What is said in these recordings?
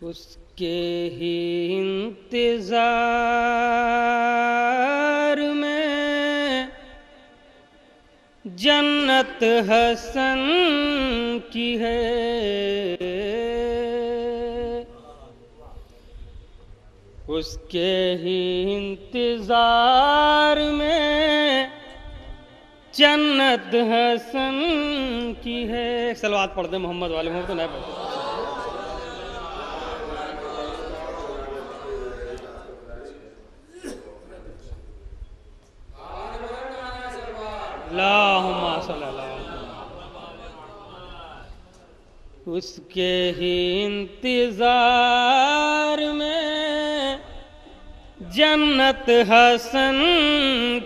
اس کے ہی انتظار میں جنت حسن کی ہے، اس کے ہی انتظار میں جنت حسن کی ہے۔ ایک صلوات پڑھ دیں محمد والے محمد تو نہیں پڑھتے۔ اللہم صلی اللہ علیہ وسلم۔ اس کے ہی انتظار میں جنت حسن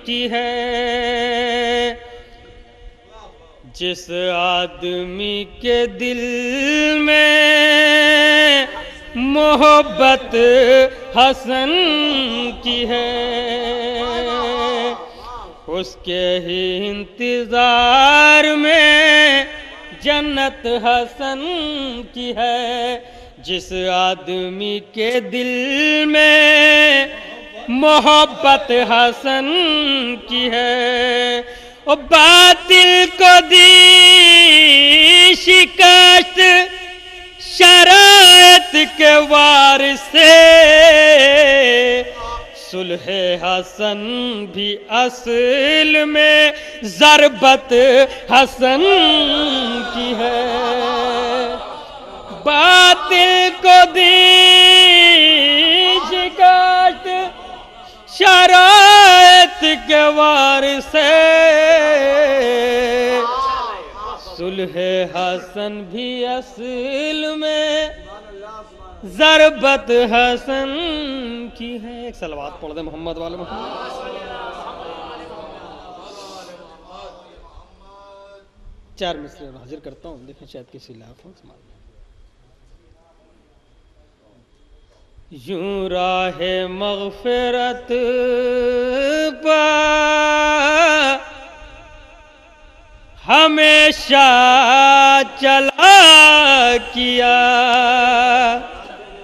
کی ہے، جس آدمی کے دل میں محبت حسن کی ہے، اس کے ہی انتظار میں جنت حسن کی ہے، جس آدمی کے دل میں محبت حسن کی ہے۔ اور باطل کو دی شکست شرائط کے وار سے، صلح حسن بھی اصل میں ضربت حسن کی ہے۔ باطل کو دی شکست شرائط کے وار سے، صلح حسن بھی اصل میں ضربت حسن کی ہے۔ ایک صلوات پڑھ دیں محمد والے محمد۔ چار مصرے حاضر کرتا ہوں، دیکھیں شاید کسی لاف ہو سمال میں۔ یوں راہ مغفرت پا ہمیشہ چلا کیا،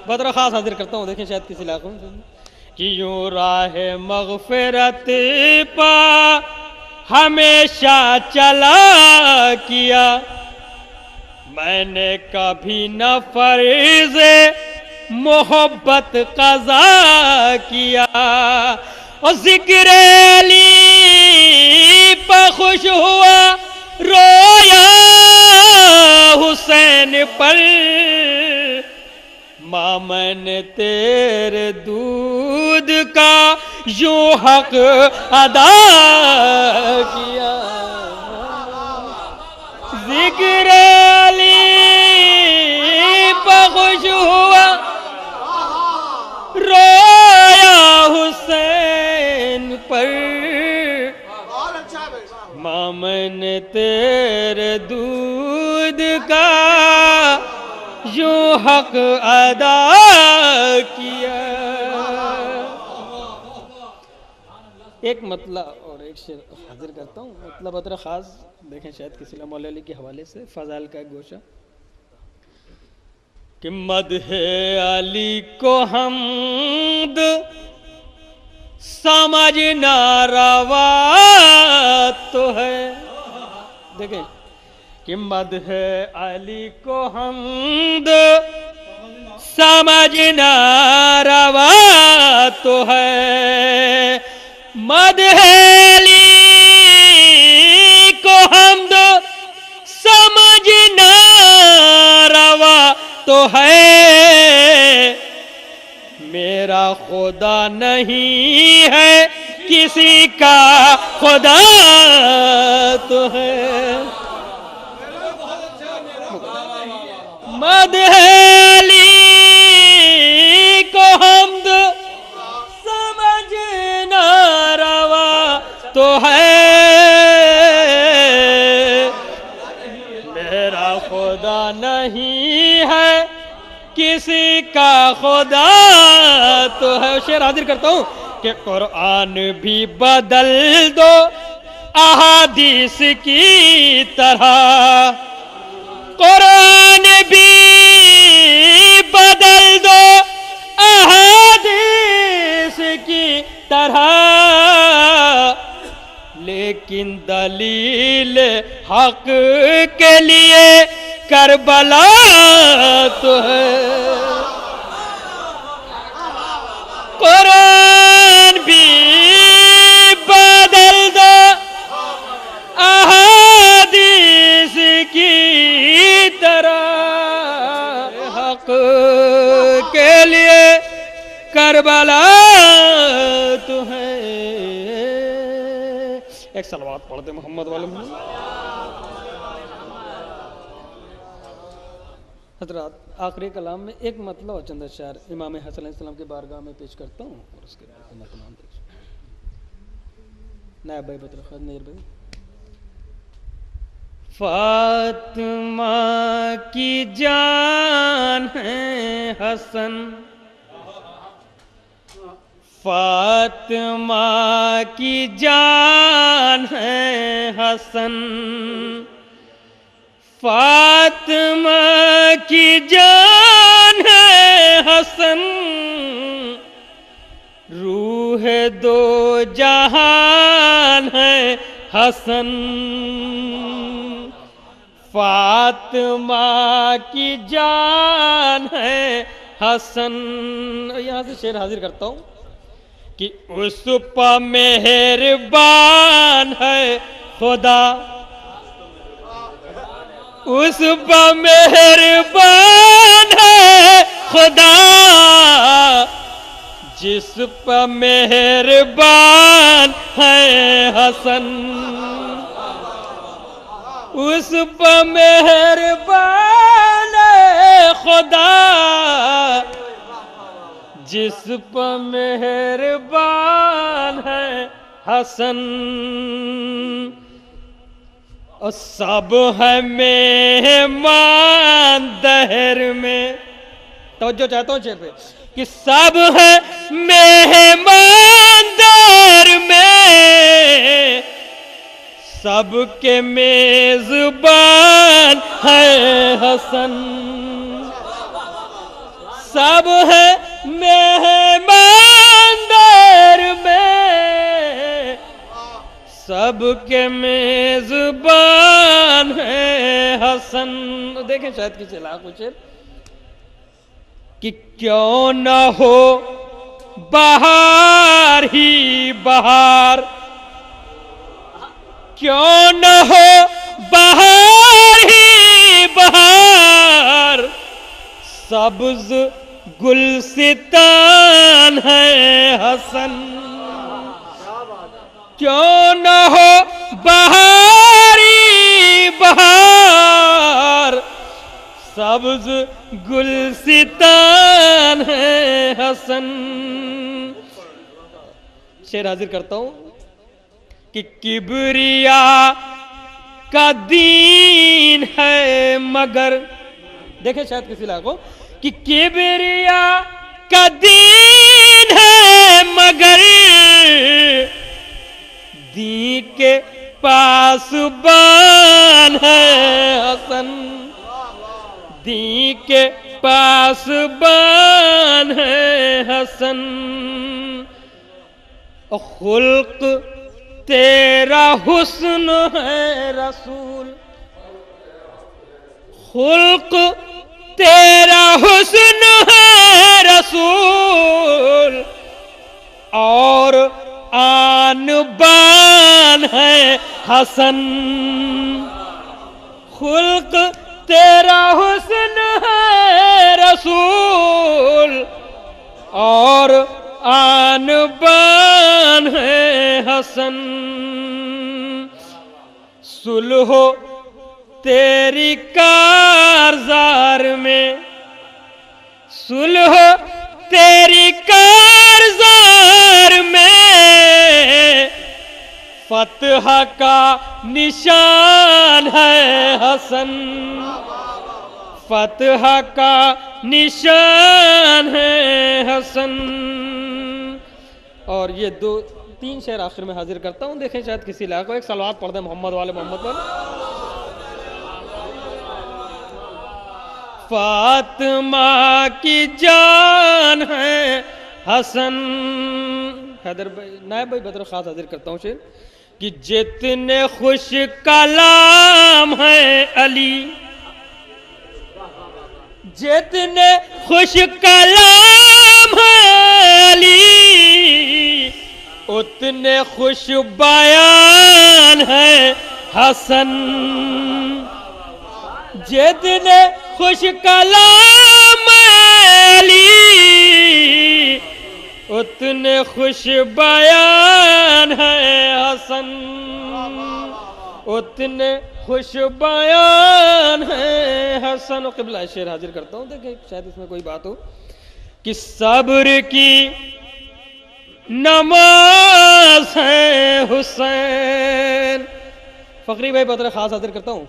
بہت خاص حاضر کرتا ہوں، دیکھیں شاید کسی علاقوں میں۔ کہ یوں راہ مغفرت پا ہمیشہ چلا کیا، میں نے کبھی نہ فرض محبت قضا کیا، اور ذکر علی پہ خوش ہوا رویا حسین پر، ماں میں نے تیرے دودھ کا یوں حق ادا کیا، ذکر علی پہ خوش ہوا رویا حسین پر، ماں میں نے تیرے دودھ کا یوں حق ادا کیا۔ ایک مطلب اور ایک شعر حاضر کرتا ہوں، مطلب اتنا خاص، دیکھیں شاید کسی مولا علی کے حوالے سے، فضائل کا ایک گوشہ۔ کہ مدح علی کو حمد سمجھنا روا تو ہے، دیکھیں کہ مدح علی کو حمد سمجھنا روا تو ہے، مدح علی کو حمد سمجھنا روا تو ہے، میرا خدا نہیں ہے کسی کا خدا تو ہے، مدح علی کو حمد سمجھنا روا تو ہے، میرا خدا نہیں ہے کسی کا خدا تو ہے۔ شعر حاضر کرتا ہوں کہ قرآن بھی بدل دو احادیث کی طرح، قرآن بھی بدل دو ترین دلیل حق کے لیے کربلا تو ہے قرآن بھی بدل دو احادیث کی طرح حق کے لیے کربلا تو ہے ایک صلوات پڑھتے محمد والے حضرات آخری کلام میں ایک مطلب اور چند اشعار امام حسن علیہ السلام کے بارگاہ میں پیش کرتا ہوں اور اس کے بعد میں تمام نائب بھائی بدرخواد نیر بھائی فاطمہ کی جان ہے حسن فاطمہ کی جان ہے حسن فاطمہ کی جان ہے حسن روح دو جہان ہے حسن فاطمہ کی جان ہے حسن یہاں سے شعر حاضر کرتا ہوں کہ اس پہ مہربان ہے خدا اس پہ مہربان ہے خدا جس پہ مہربان ہے حسن اس پہ مہربان ہے خدا جس پہ مہربان ہے حسن اور سب ہے مہمان دہر میں توجہ چاہتا ہوں شعر پہ کہ سب ہے مہمان دہر میں سب کے میزبان ہے حسن سب ہے مہمان دہر میں سب کے میزبان ہے حسن دیکھیں شاید کسی علاقہ کچھ کہ کیوں نہ ہو بہار ہی بہار کیوں نہ ہو بہار ہی بہار سبز گلستان ہے حسن کیوں نہ ہو بہاری بہار سبز گلستان ہے حسن شعر حاضر کرتا ہوں کہ کبریا کا دین ہے مگر دیکھیں شاید کسی لاکھوں کہ کبریا کا دین ہے مگر دین کے پاس بان ہے حسن دین کے پاس بان ہے حسن خلق تیرا حسن ہے رسول خلق تیرا حسن ہے رسول اور آن بان ہے حسن خلق تیرا حسن ہے رسول اور آن بان ہے حسن صلح تیری کارزار میں صلح تیری کارزار میں فتح کا نشان ہے حسن فتح کا نشان ہے حسن اور یہ دو تین شعر آخر میں حاضر کرتا ہوں دیکھیں شاید کسی علاقے کو ایک صلوات پڑھ دیں محمد والے محمد والے فاطمہ کی جان ہے حسن حیدر بھائی نائب بھائی بدر خاص حاضر کرتا ہوں شعر کہ جتنے خوش کلام ہیں علی، جتنے خوش کلام ہیں علی، اتنے خوش بیان ہے حسن۔ جتنے خوش کلام علی، اتنے خوش بیان ہے حسن، اتنے خوش بیان ہے حسن۔ قبلہ شعر حاضر کرتا ہوں، دیکھیں شاید اس میں کوئی بات ہو کہ صبر کی نماز ہے حسین۔ فقری بھائی بطور خاص حاضر کرتا ہوں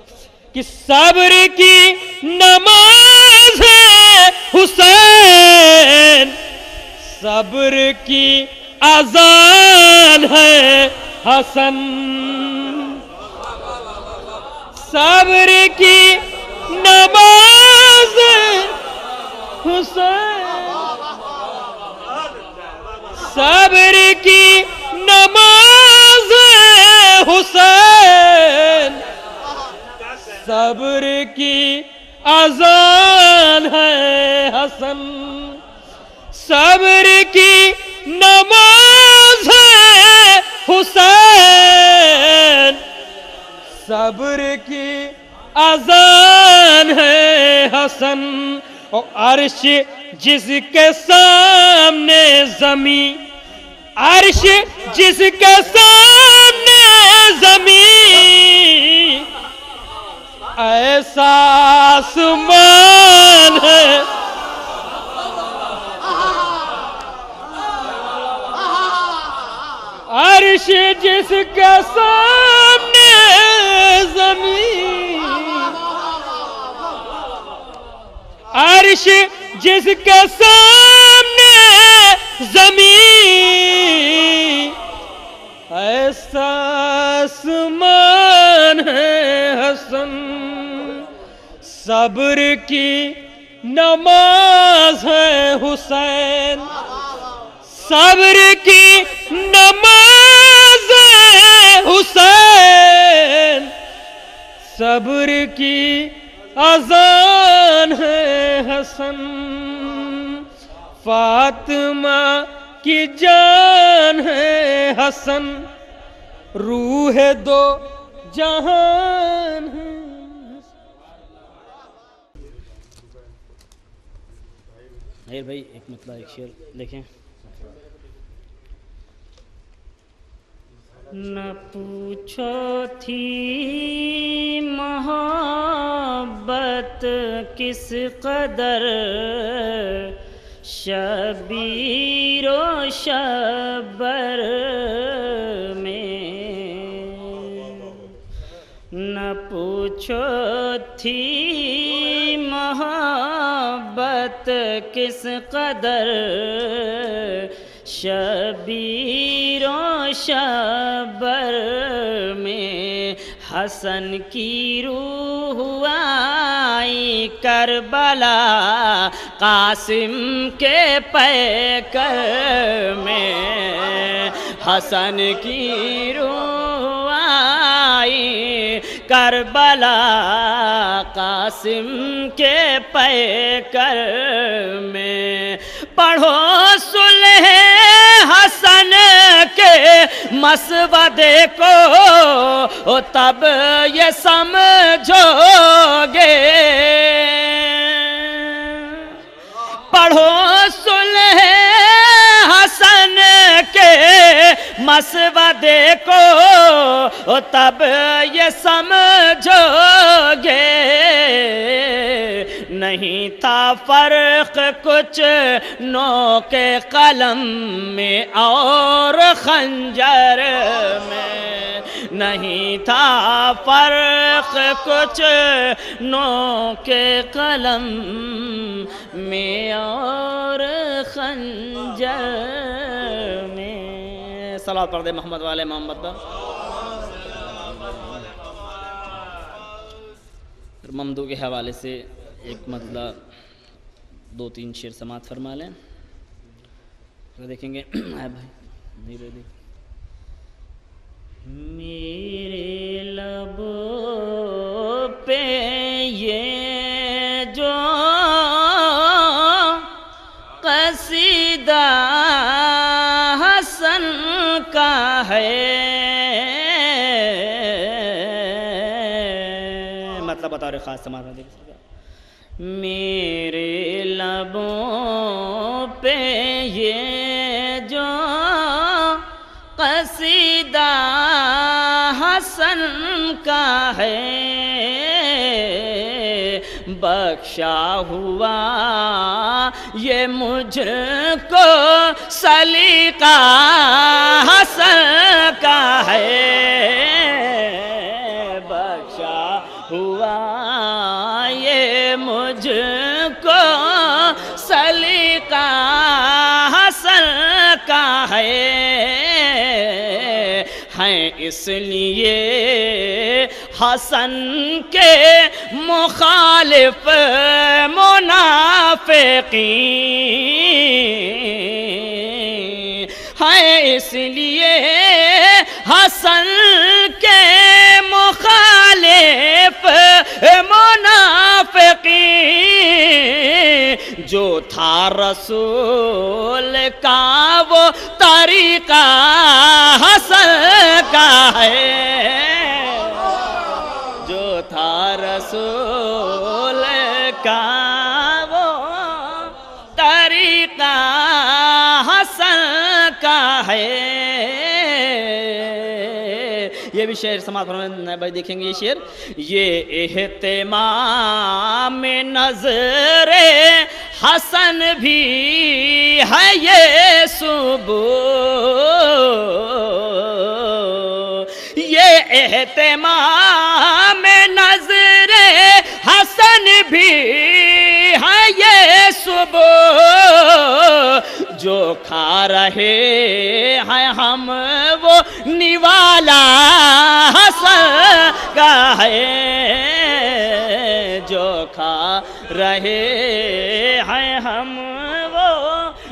کہ صبر کی نماز ہے حسین، صبر کی اذان ہے حسن، صبر کی نماز حسین، صبر کی نماز حسین، صبر کی اذان ہے حسن، صبر کی نماز ہے حسین، صبر کی اذان ہے حسن۔ اور عرش جس کے سامنے زمین، عرش جس کے سامنے زمین، ایسا آسمان ہے، عرش جس کے سامنے زمین، عرش جس کے سامنے زمین، ایسا آسمان ہے حسن، صبر کی نماز ہے حسین، صبر کی نماز ہے حسین، صبر کی اذان ہے حسن، فاطمہ کی جان ہے حسن، روح دو جہان ہے۔ بھائی ایک مطلب ایک شعر دیکھیں۔ نہ پوچھو تھی محبت کس قدر، شبیر و شبر میں، نہ پوچھو تھی محبت کس قدر، شبیر و شبر میں، حسن کی روح آئی کربلا قاسم کے پیکر میں، حسن کی روح آئی کربلا قاسم کے پیکر میں، پڑھو صلح حسن کے مسودے کو تب یہ سمجھو گے، پڑھو صلح حسن کے مسودے کو تب یہ سمجھو گے، نہیں تھا فرق کچھ نوک قلم میں اور خنجر میں، نہیں تھا فرق کچھ نوک قلم میں اور خنجر میں۔ صلوات پڑھ دے محمد والے محمد پر۔ ممدو کے حوالے سے ایک مطلب 2-3 شعر سماعت فرما لیں، دیکھیں گے۔ آئے بھائی دھیرے دھیرے میرے لبوں پہ یہ جو قصیدہ حسن کا ہے، مطلب بطور خاص سماعت دیکھ سکتے۔ میرے لبوں پہ یہ جو قصیدہ حسن کا ہے، بخشا ہوا یہ مجھ کو سلیقہ حسن کا ہے، بخشا ہوا یہ مجھ کو سلیقہ حسن کا ہے، ہیں اس لیے حسن کے مخالف منافقین، ہیں اس لیے حسن کے مخالف منافقین، جو تھا رسول کا وہ طریقہ حسن کا ہے، جو تھا رسول کا وہ طریقہ حسن کا ہے۔ یہ بھی شعر سماعت فرمائیں بھائی، دیکھیں گے یہ شعر، یہ اہتمام نظر حسن بھی ہے یہ صبح، یہ اہتمام نظر حسن بھی ہے یہ صبح، جو کھا رہے ہیں ہم وہ نوالا حسن کا ہے، جو کھا رہے ہیں ہم وہ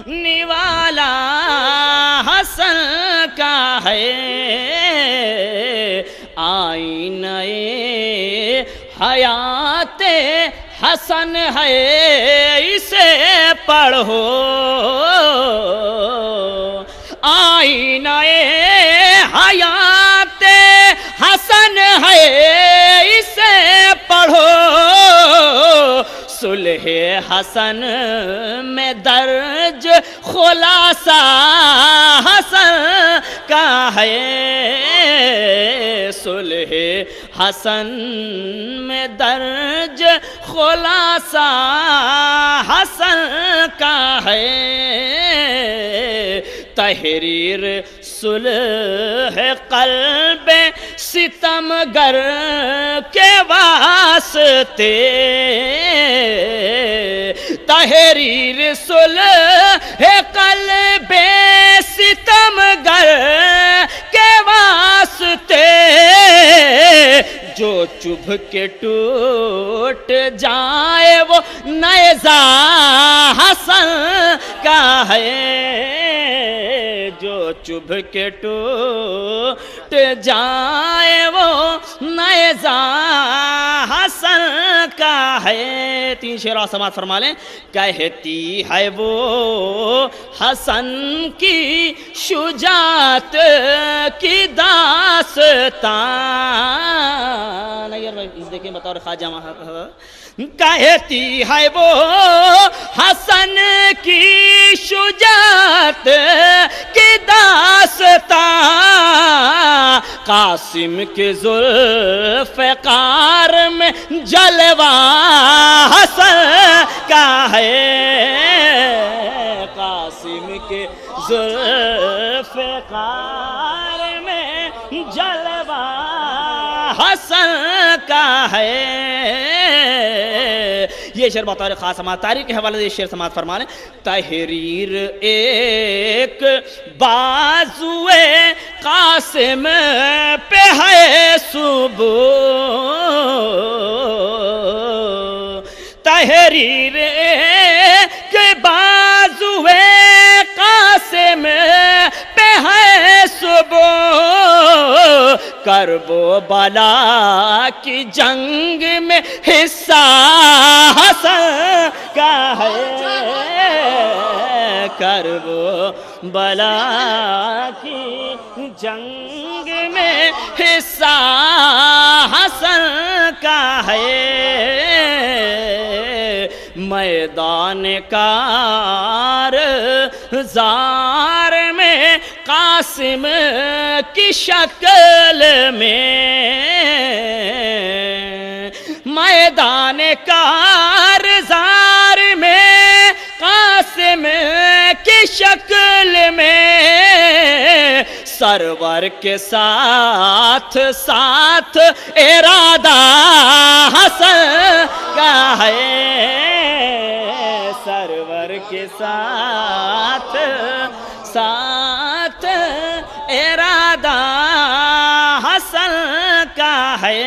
نوالا حسن کا ہے، آئینہ حیات حسن ہے اسے پڑھو، آئینہ حیات حسن ہے اسے پڑھو، صلح حسن میں درج خلاصہ حسن کا ہے، صلح حسن میں درج خلاصہ حسن کا ہے، تحریر صلح قلب ستمگر کے واسطے، تحریر صلح قلب ستمگر کے واسطے، جو چبھ کے ٹوٹ جائے وہ نیزہ حسن کا ہے، جو چبھ کے ٹوٹ جائے وہ نیزہ حسن کا ہے۔ تین شعر اور سماعت فرما لیں۔ کہتی ہے وہ حسن کی شجاعت کی داستان، دیکھیں بطور خواجہ کہتی ہے وہ حسن کی شجاعت کی داستان، قاسم کے ذوالفقار میں جلوہ حسن کا ہے، قاسم کے ذوالفقار میں جلوہ حسن کا ہے۔ یہ شعر بطور خاص سماعت تاریخ کے حوالے سے شعر سماعت فرما لیں۔ تحریر ایک بازوئے قاسم پہ ہے صبح، تحریر ایک بازوئے قاسم پہ ہے صبح، کرب و بلا کی جنگ میں حصہ حسن کا ہے، کرب و بلا کی جنگ میں حصہ حسن کا ہے، میدان کار زار میں قاسم کی شکل میں، میدان کار زار میں قاسم کی شکل میں، سرور کے ساتھ ساتھ ارادہ حسن کا ہے، سرور کے ساتھ ساتھ ارادہ حسن کا ہے،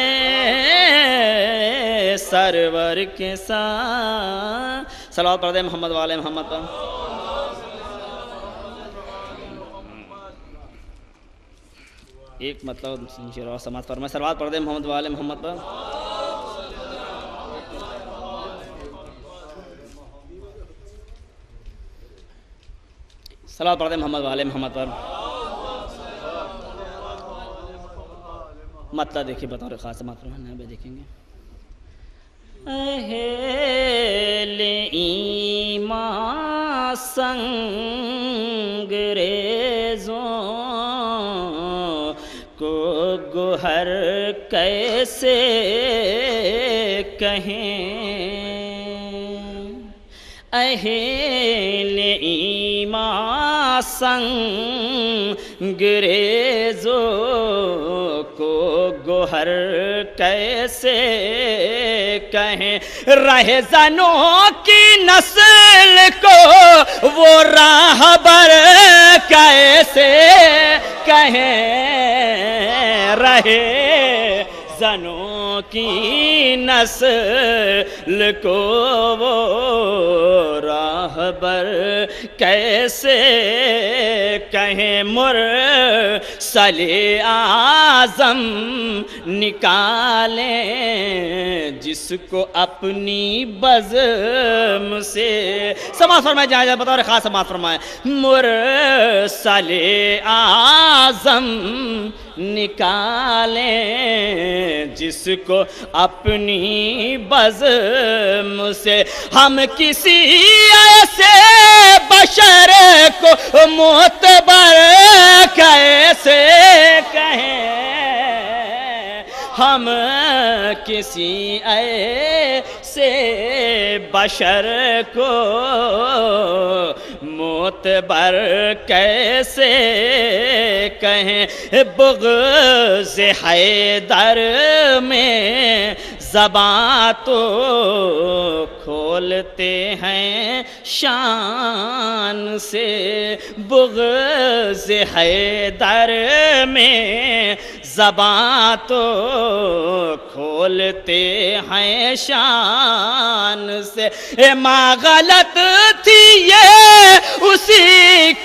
سرور کے ساتھ صلوات پڑھ دیں محمد والے محمد پر۔ ایک مطلب شیر اور سماعت فرمائے، صلوات پڑھ دیں محمد والے محمد پر۔ صلوات پڑھ دیں محمد والے محمد پر۔ مطلب دیکھیے بطور خاص سماعت فرمائے، ابھی دیکھیں گے۔ اہل ایمان سنگریزوں کو گوہر کیسے کہیں، اہل ایمان سنگریزوں کو گوہر کیسے کہیں، رہزنوں کی نسل کو وہ راہبر کیسے کہیں، رہے زنوں کی نسل کو وہ راہبر کیسے کہیں، مرسل اعظم نکالیں جس کو اپنی بزم سے، سماعت فرمائے جہاں جہاں بطور خاص سماعت فرمائے، مرسل اعظم نکالیں جس کو اپنی بزم سے، ہم کسی ایسے بشر کو معتبر کیسے کہیں، ہم کسی ایسے بشر کو معتبر کیسے کہیں، بغض حیدر میں زباں تو کھولتے ہیں شان سے، بغض حیدر میں زباں تو کھولتے ہیں شان سے، ماں غلط تھی یہ اسی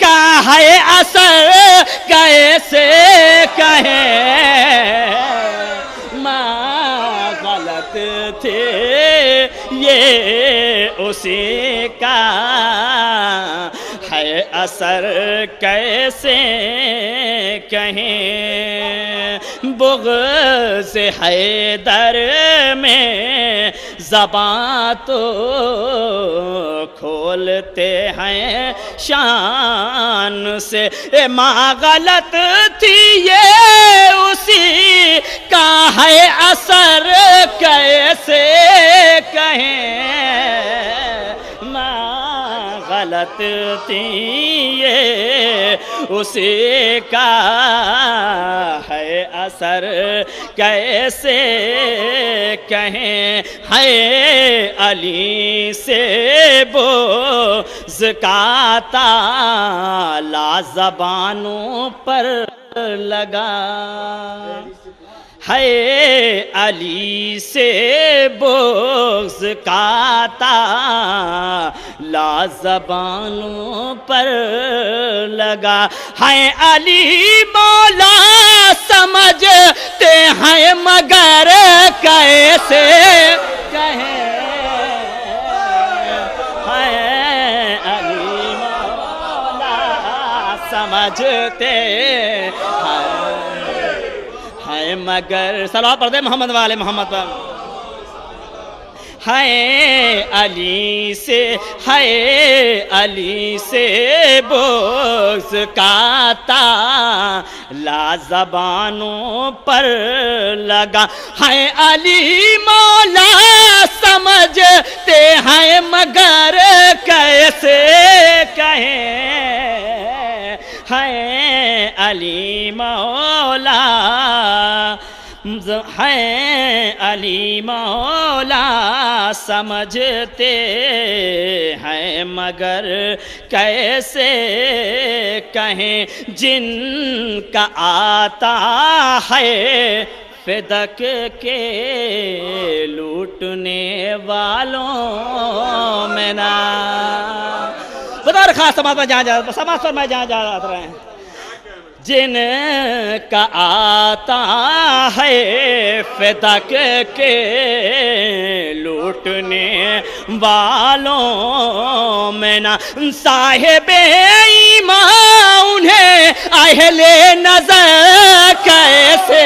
کا ہے اثر کیسے کہیں، ماں غلط تھے یہ اسی کا ہے اثر کیسے کہیں، بغض حیدر میں زباں تو کھولتے ہیں شان سے، ماں غلط تھی یہ اسی کا ہے اثر کیسے کہیں، ماں غلط تھی یہ اسی کا ہے اثر کیسے کہیں، ہے علی سے بغض کا تالا زبانوں پر لگا، ہے علی سے بغض کا تالا زبانوں پر لگا، ہے علی مولا سمجھتے ہیں مگر کیسے کہیں علی مولا سمجھتے ہیں مگر صلوات پڑھ دے محمد والے محمد پر ہے علی سے بغض کا تالا زبانوں پر لگا ہے علی مولا سمجھتے ہیں مگر کیسے کہیں ہے علی مولا ہے علی مولا سمجھتے ہیں مگر کیسے کہیں جن کا آتا ہے فدق کے لوٹنے والوں میں نا بطور خاص سماعت میں جہاں جا رہے ہیں جن کا آتا ہے فدق کے لوٹنے والوں میں نہ صاحب ایمان انہیں اہل نظر کیسے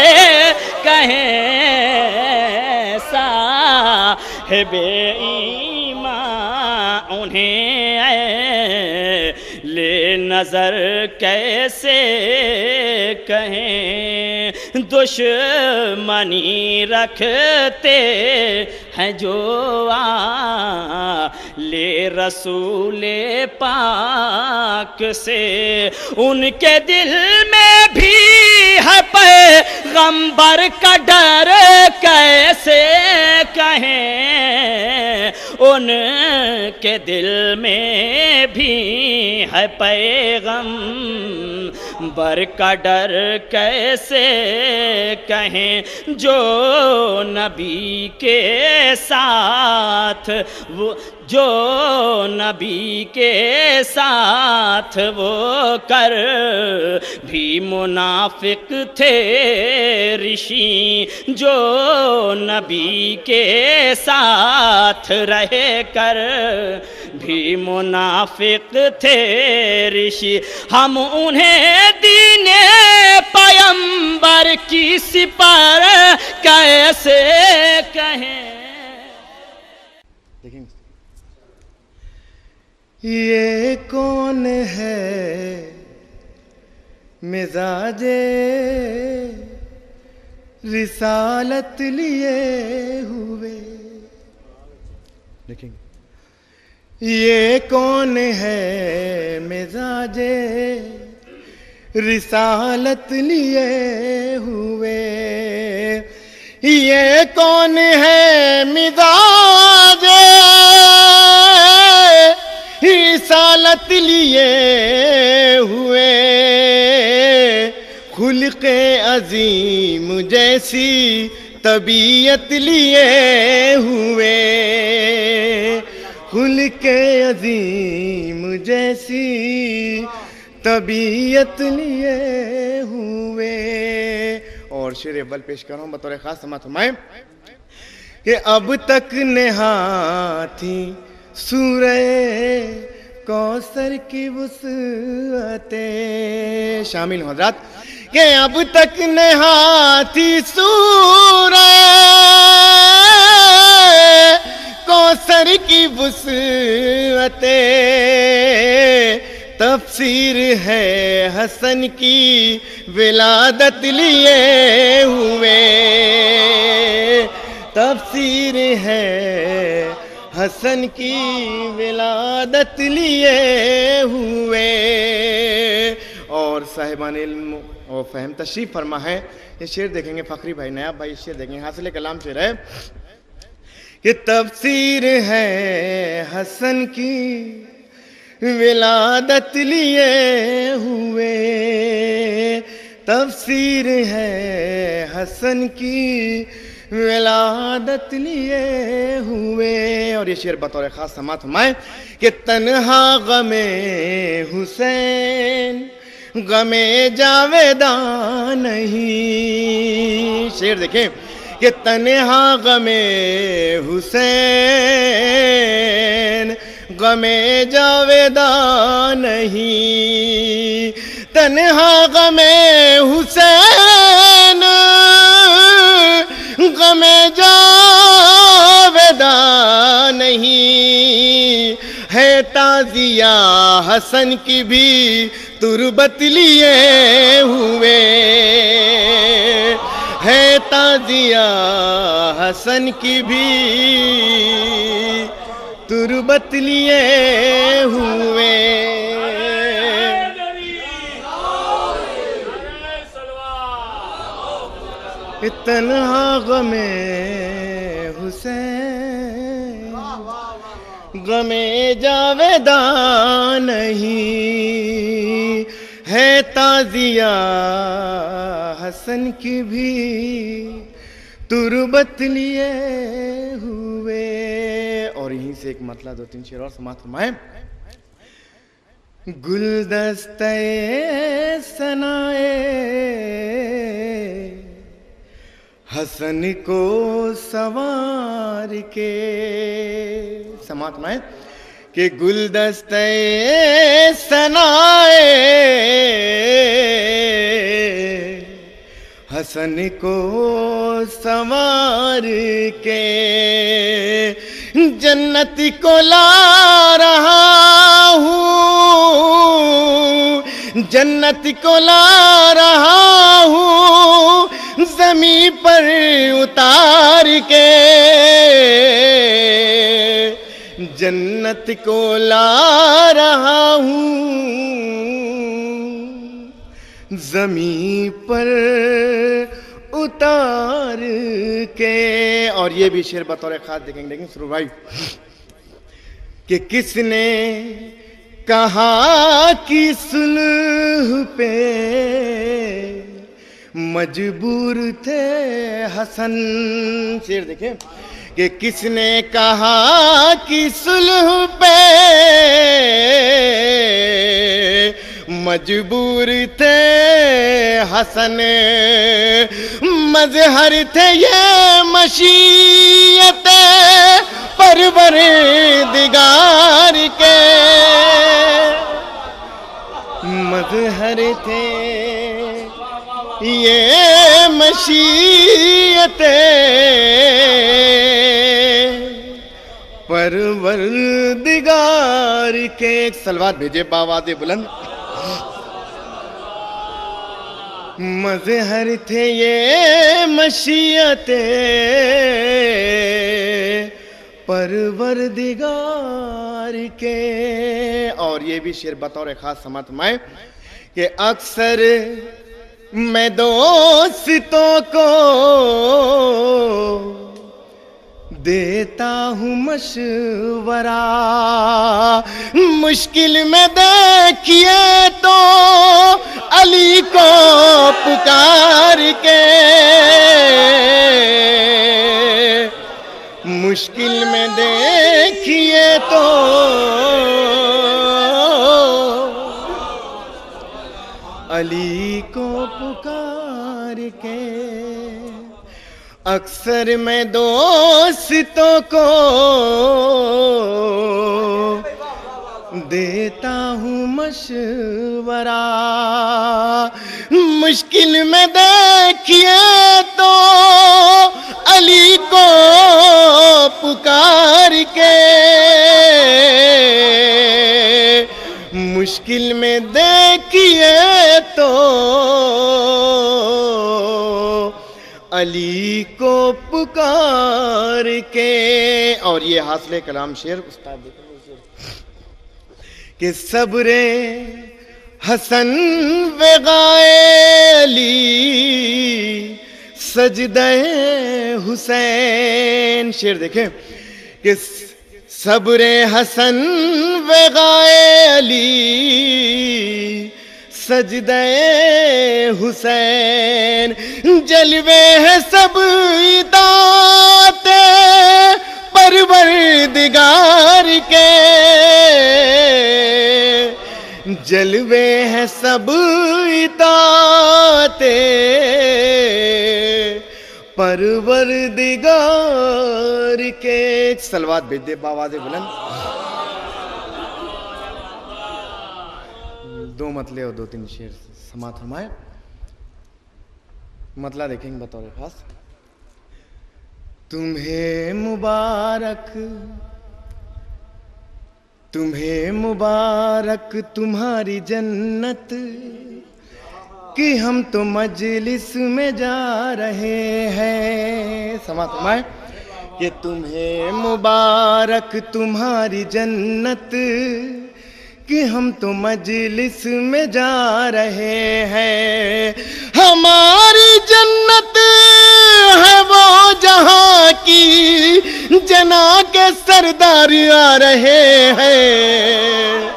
کہیں صاحب ایمان انہیں لے نظر کیسے کہیں دشمنی رکھتے ہیں جو لے رسول پاک سے ان کے دل میں بھی ہے پیغمبر کا ڈر کیسے کہیں ان کے دل میں بھی ہے پیغمبر کا ڈر کیسے کہیں جو نبی کے ساتھ جو نبی کے ساتھ وہ کر بھی منافق تھے رشی جو نبی کے ساتھ رہ کر بھی منافق تھے رشی ہم انہیں دین پیمبر کی سپر کیسے کہیں یہ کون ہے مزاج رسالت لیے ہوئے دیکھیں یہ کون ہے مزاج رسالت لیے ہوئے یہ کون ہے مزاج رسالت لیے ہوئے خلق عظیم جیسی طبیعت لیے ہوئے خلق عظیم جیسی طبیعت لیے ہوئے اور شعر اول پیش کر رہا ہوں بطور خاص سماعت فرمائیں کہ اب تک نہاں تھی سورہ کوثر کی وسعتیں شامل حضرات کہ اب تک نہاں تھی سورہ کوثر کی وسعتیں تفسیر ہے حسن کی ولادت لیے ہوئے تفسیر ہے حسن کی ولادت لیے ہوئے اور صاحبان علم اور فہم تشریف فرما ہے یہ شعر دیکھیں گے فخری بھائی نیاب بھائی شعر دیکھیں گے حاصل کلام شعر ہے کہ تفسیر ہے حسن کی ولادت لیے ہوئے تفسیر ہے حسن کی ولادت لیے ہوئے اور یہ شعر بطور خاص سماعت فرمائیں کہ تنہا غم حسین غم جاویداں نہیں. شعر دیکھیں کہ تنہا غم حسین غم جاویداں نہیں. تنہا غم حسین غم جاویداں نہیں. ہے تازیہ حسن کی بھی تربت لیے ہوئے. ہے تازیہ حسن کی بھی تربت لیے ہوئے. تنہا غم حسین غم جاویداں نہیں. ہے تازیہ حسن کی بھی تربت لیے ہوئے. اور یہیں سے ایک مطلب 2-3 شعر اور سماعت فرمائیں. گلدستہ ثنائے حسن کو سوار کے. سماعت فرمائیں کہ گلدستہ ثنائے حسن کو سوار کے جنت کو لا رہا ہوں. جنت کو لا رہا ہوں زمین پر اتار کے. جنت کو لا رہا ہوں زمین پر اتار کے. اور یہ بھی شعر بطور خاص دیکھیں گے سرور بھائی کہ کس نے کہا کہ صلح پہ مجبور تھے حسن. شعر دیکھیں کہ کس نے کہا کہ صلح پہ مجبور تھے حسن. مظہر تھے یہ مشیت پروردگار کے. مظہر تھے یہ مشیت پروردگار کے. ایک صلوات بھیجے بآواز بلند. مظہر تھے یہ مشیت پروردگار کے. اور یہ بھی شعر بطور خاص سماعت فرمائیں کہ اکثر میں دوستوں کو دیتا ہوں مشورہ. مشکل میں دیکھیے تو علی کو پکار کے. مشکل میں دیکھیے تو علی کو پکار کے. اکثر میں دوستوں کو دیتا ہوں مشورہ. مشکل میں دیکھیے تو علی کو پکار کے. مشکل میں دیکھیے تو علی کو پکار کے. اور یہ حاصل کلام شعر استاد کہ صبر حسن وغائے علی سجدہ حسین. شعر دیکھیں کہ صبر حسن وغائے علی سجدہ حسین. جلوے ہے سب اطاعت پروردگار کے. جلوے ہیں سب اطاعت پروردگار کے. صلوات بھیج دے بآواز بلند. دو مطلع اور دو تین شعر سماعت فرمائے. مطلع دیکھیں گے بطور خاص. تمہیں مبارک تمہاری جنت کہ ہم تو مجلس میں جا رہے ہیں. سماعت فرمائے کہ تمہیں مبارک تمہاری جنت کہ ہم تو مجلس میں جا رہے ہیں. ہماری جنت ہے وہ جہاں کی جنا کے سردار آ رہے ہیں.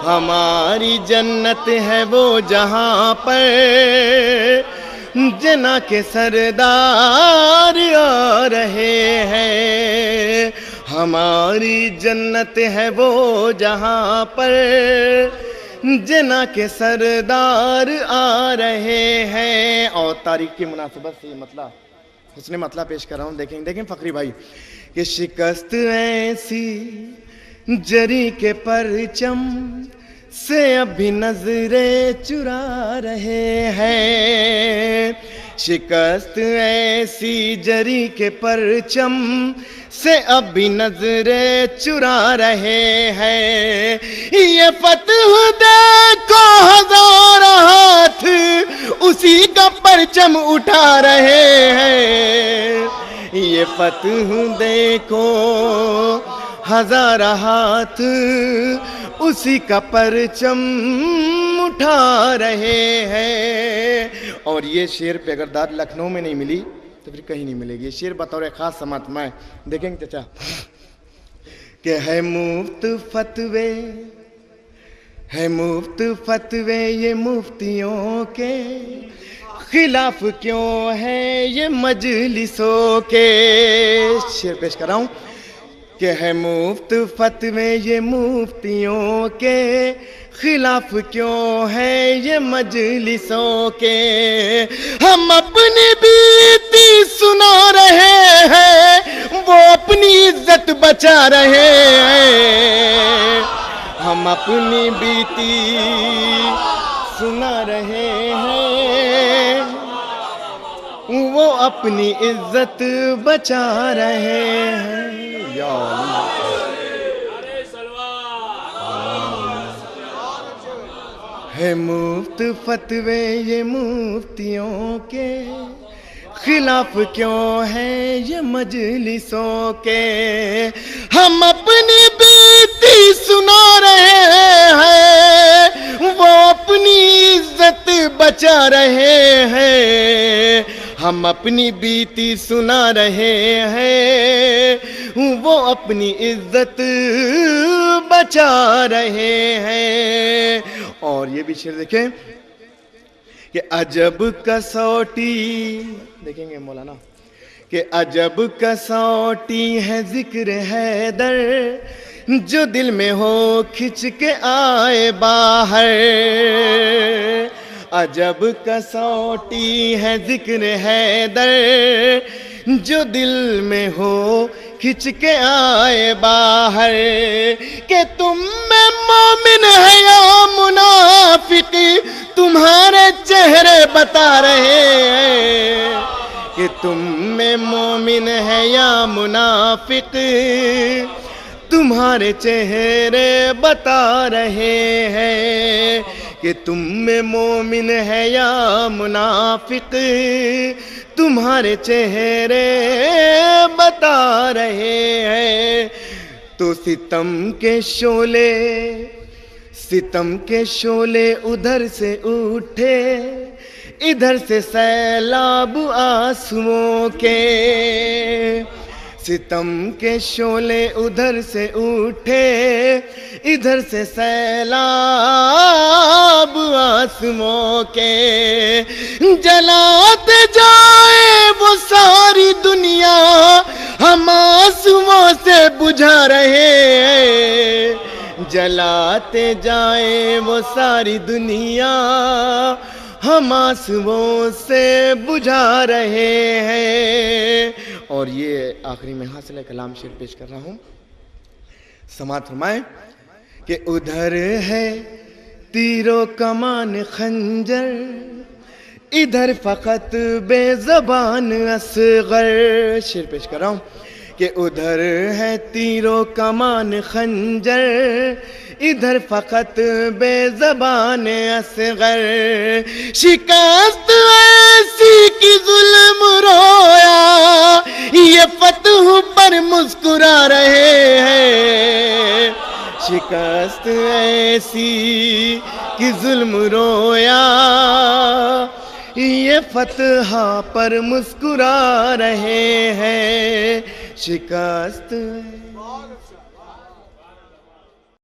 ہماری جنت ہے وہ جہاں پر جنا کے سردار آ رہے ہیں. ہماری جنت ہے وہ جہاں پر جنا کے سردار آ رہے ہیں. اور تاریخ کی مناسبت سے مطلع حسن مطلع پیش کر رہا ہوں. دیکھیں فقری بھائی کہ شکست ایسی جری کے پرچم سے اب بھی نظریں چرا رہے ہیں. شکست ایسی جری کے پرچم سے اب بھی نظریں چرا رہے ہیں. یہ فتح دیکھو ہزار ہاتھ اسی کا پرچم اٹھا رہے ہیں. یہ فتح دیکھو ہزار ہاتھ اسی کا پرچم اٹھا رہے ہیں. اور یہ شعر پہ اگر داد لکھنؤ میں نہیں ملی تو پھر کہیں نہیں ملے گی. یہ شعر بطور خاص سماعت میں دیکھیں گے چچا کہ ہے مفت فتوے یہ مفتیوں کے خلاف کیوں ہے یہ مجلسوں کے. شعر پیش کر رہا ہوں کہ ہے مفت فتوے یہ مفتیوں کے خلاف کیوں ہے یہ مجلسوں کے. ہم اپنی بیتی سنا رہے ہیں وہ اپنی عزت بچا رہے ہیں. ہم اپنی بیتی سنا رہے ہیں وہ اپنی عزت بچا رہے ہیں. یا اللہ ہے مفت فتوے یہ مفتیوں کے خلاف کیوں ہے یہ مجلسوں کے. ہم اپنی بیتی سنا رہے ہیں وہ اپنی عزت بچا رہے ہیں. ہم اپنی بیتی سنا رہے ہیں وہ اپنی عزت بچا رہے ہیں. اور یہ بھی شعر دیکھیں کہ عجب کسوٹی دیکھیں گے مولانا کہ عجب کسوٹی ہے ذکر حیدر جو دل میں ہو کھچ کے آئے باہر. عجب کسوٹی ہے ذکر حیدر جو دل میں ہو کھچ کے آئے باہر. کہ تم میں مومن ہے یا منافق تمہارے چہرے بتا رہے ہیں. کہ تم میں مومن ہے یا منافق تمہارے چہرے بتا رہے ہیں. کہ تم میں مومن ہے یا منافق تمہارے چہرے بتا رہے ہیں. تو ستم کے شعلے ادھر سے اٹھے ادھر سے سیلاب آنسوؤں کے. ستم کے شعلے ادھر سے اٹھے ادھر سے سیلاب آنسوؤں کے. جلاتے جائے وہ ساری دنیا ہم آنسوؤں سے بجھا رہے ہیں. جلاتے جائیں وہ ساری دنیا، ہم آنسوؤں سے بجھا رہے ہیں. اور یہ آخری میں حاصل کلام شعر پیش کر رہا ہوں. سماعت فرمائیں کہ ادھر ہے تیر و کمان خنجر، ادھر فقط بے زبان اصغر. شعر پیش کر رہا ہوں کہ ادھر ہے تیر و کمان خنجر، ادھر فقط بے زبان اصغر. شکست ایسی کی ظلم رویا، یہ فتح پر مسکرا رہے ہیں. شکست ایسی کی ظلم رویا، یہ فتح پر مسکرا رہے ہیں. شکست